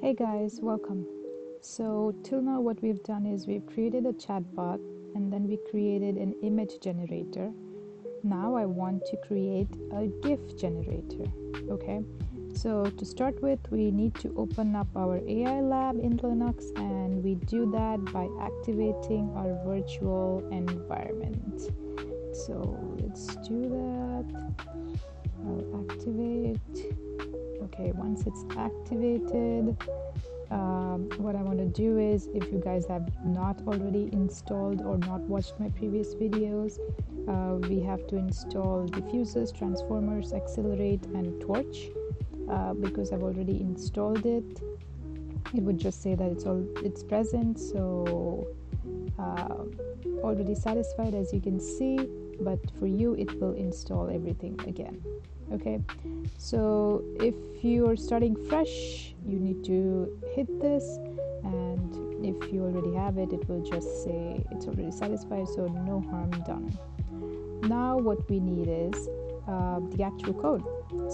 Hey guys, welcome. So till now what we've done is we've created a chatbot and then we created an image generator. Now I want to create a GIF generator. Okay, so to start with we need to open up our AI lab in Linux, and we do that by activating our virtual environment. So let's do that. I'll activate. Okay, once it's activated, what I want to do is, if you guys have not already installed or not watched my previous videos, we have to install diffusers, transformers, accelerate, and torch. Because I've already installed it, it would just say that it's present, so already satisfied, as you can see, but for you it will install everything again. Okay, so if you're starting fresh, you need to hit this, and if you already have it, it will just say it's already satisfied, so no harm done. Now what we need is the actual code.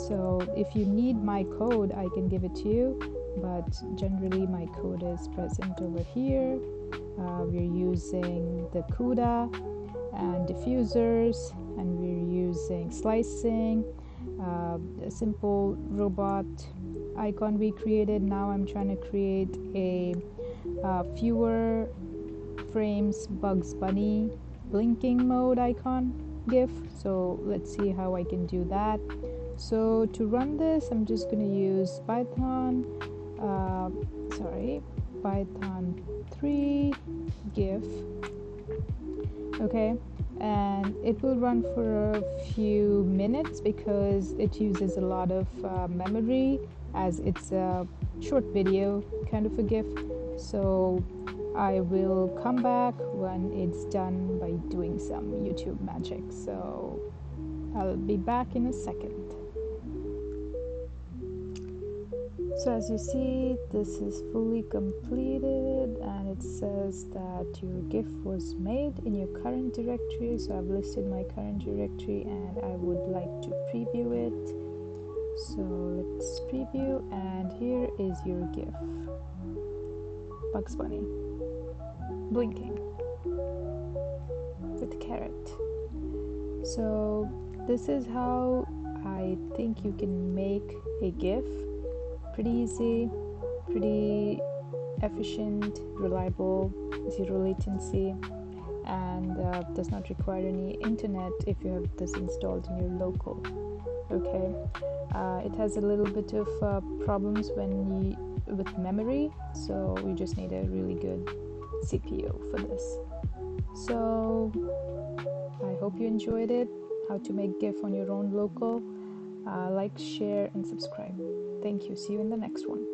So if you need my code, I can give it to you, but generally my code is present over here. We're using the CUDA and diffusers, and we're using slicing, a simple robot icon we created. Now I'm trying to create a fewer frames Bugs Bunny blinking mode icon GIF. So let's see how I can do that. So to run this, I'm just going to use Python 3 GIF. Okay, and it will run for a few minutes because it uses a lot of memory, as it's a short video kind of a GIF. So I will come back when it's done by doing some YouTube magic. So I'll be back in a second. So as you see, this is fully completed, and it says that your GIF was made in your current directory. So I've listed my current directory and I would like to preview it. So let's preview, and here is your GIF. Bugs Bunny blinking with a carrot. So this is how I think you can make a GIF. Pretty easy, pretty efficient, reliable, zero latency, and does not require any internet if you have this installed in your local. Okay, it has a little bit of problems with memory, so we just need a really good CPU for this. So I hope you enjoyed it, how to make GIF on your own local. Like, share, and subscribe. Thank you. See you in the next one.